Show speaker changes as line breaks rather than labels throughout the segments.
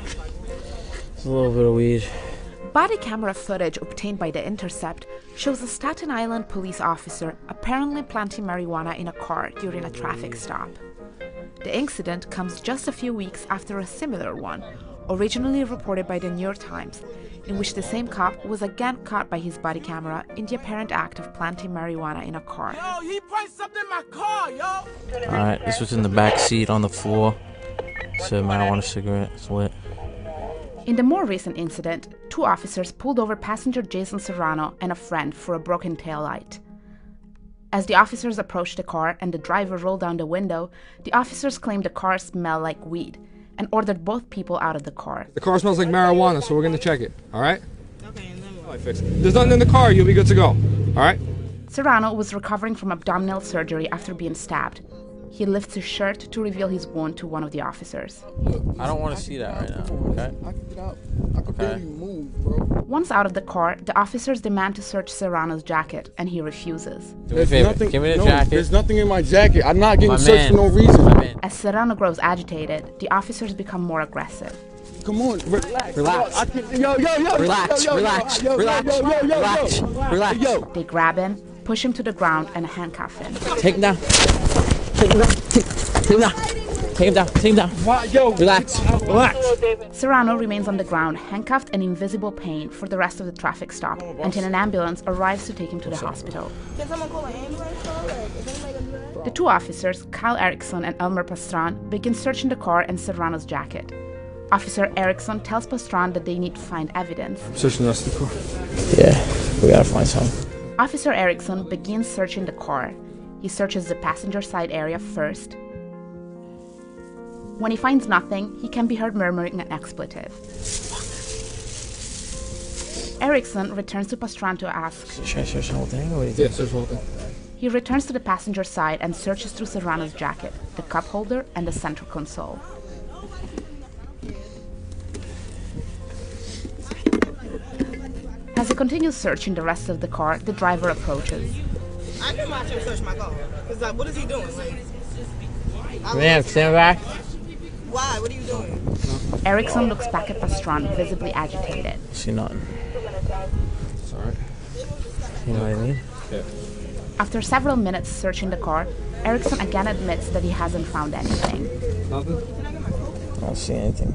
It's a little bit of weed.
Body camera footage obtained by The Intercept shows a Staten Island police officer apparently planting marijuana in a car during a traffic stop. The incident comes just a few weeks after a similar one, originally reported by the New York Times, in which the same cop was again caught by his body camera in the apparent act of planting marijuana in a car.
Yo, he planted something in my car, yo!
Alright, this was in the back seat on the floor. So marijuana cigarette, it's lit.
In the more recent incident, two officers pulled over passenger Jason Serrano and a friend for a broken taillight. As the officers approached the car and the driver rolled down the window, the officers claimed the car smelled like weed and ordered both people out of the car.
The car smells like marijuana, so we're going to check it, all right? Okay, and then what? Fix it. There's nothing in the car, you'll be good to go, all right?
Serrano was recovering from abdominal surgery after being stabbed. He lifts his shirt to reveal his wound to one of the officers.
I don't want to see that right now, okay?
I can get out. I can barely move, bro.
Once out of the car, the officers demand to search Serrano's jacket, and he refuses.
Do me a favor, give me the jacket.
There's nothing in my jacket. I'm not getting searched for no reason.
As Serrano grows agitated, the officers become more aggressive.
Come on, relax.
Relax.
Yo.
Relax, relax, relax, relax, relax.
Yo.
They grab him, push him to the ground, and handcuff him.
Take him down. Take him down. Take him down. Take him down. Take him down.
Yo.
Relax. Relax.
Serrano remains on the ground, handcuffed and in visible pain for the rest of the traffic stop, until an ambulance arrives to take him to the hospital.
Can someone call an ambulance?
The two officers, Kyle Erickson and Elmer Pastran, begin searching the car and Serrano's jacket. Officer Erickson tells Pastran that they need to find evidence.
Searching the rest of the car.
Yeah, we gotta find something.
Officer Erickson begins searching the car. He searches the passenger side area first. When he finds nothing, he can be heard murmuring an expletive. Erickson returns to Pastran to ask.
Should I search the whole thing, or what do you
Yeah,
think?
search the whole thing.
He returns to the passenger side and searches through Serrano's jacket, the cup holder, and the center console. As he continues searching the rest of the car, the driver approaches.
I can watch him search my car. Cause like, what is he doing? Like,
Man, stand back.
why? What are you doing?
Erickson looks back at Pastran, visibly agitated.
See nothing.
It's all right.
You know what I mean?
Yeah.
After several minutes searching the car, Erickson again admits that he hasn't found anything.
Nothing?
I don't see anything.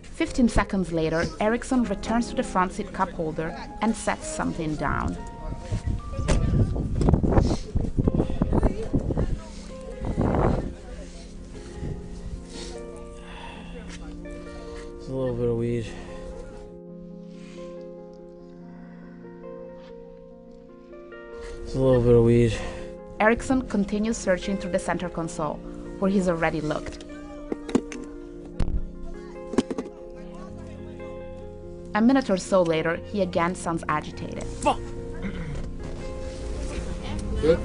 15 seconds later, Erickson returns to the front seat cup holder and sets something down.
It's a little bit of weed. It's a little bit of weed.
Erickson continues searching through the center console, where he's already looked. A minute or so later, he again sounds agitated.
Fuck!
Good?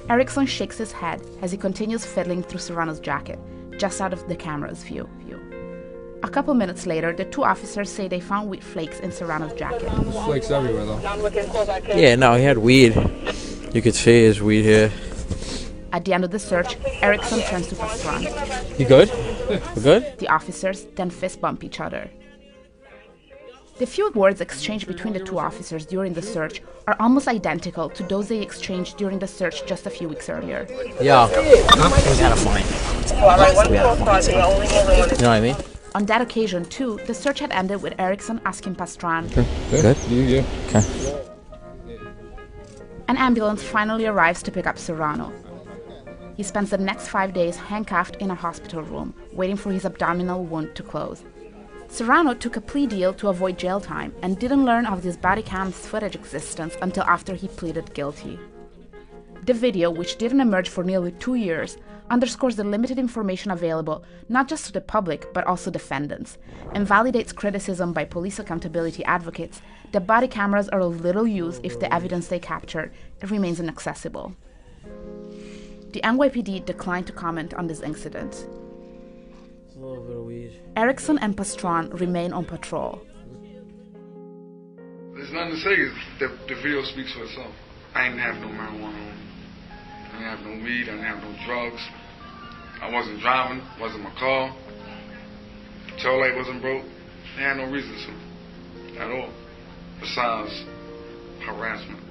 Erickson shakes his head as he continues fiddling through Serrano's jacket, just out of the camera's view. A couple minutes later, the two officers say they found weed flakes in Serrano's jacket.
Flakes everywhere, though.
Yeah, no, he had weed. You could see his weed here.
At the end of the search, Erickson turns to Pastran.
You good? You good?
The officers then fist bump each other. The few words exchanged between the two officers during the search are almost identical to those they exchanged during the search just a few weeks earlier.
Yo, we gotta find. You know what I mean?
On that occasion, too, the search had ended with Erickson asking Pastran.
Good?
Yeah.
Okay.
An ambulance finally arrives to pick up Serrano. He spends the next 5 days handcuffed in a hospital room, waiting for his abdominal wound to close. Serrano took a plea deal to avoid jail time and didn't learn of this body cam's footage existence until after he pleaded guilty. The video, which didn't emerge for nearly 2 years, underscores the limited information available not just to the public but also defendants, and validates criticism by police accountability advocates that body cameras are of little use if the evidence they capture remains inaccessible. The NYPD declined to comment on this incident.
It's a little bit of weed.
Erickson and Pastran remain on patrol.
There's nothing to say. The video speaks for itself. I ain't have no marijuana on me. I didn't have have no weed, I didn't have no drugs. I wasn't driving, wasn't my car. Tail light wasn't broke. They had no reason to, at all, besides harassment.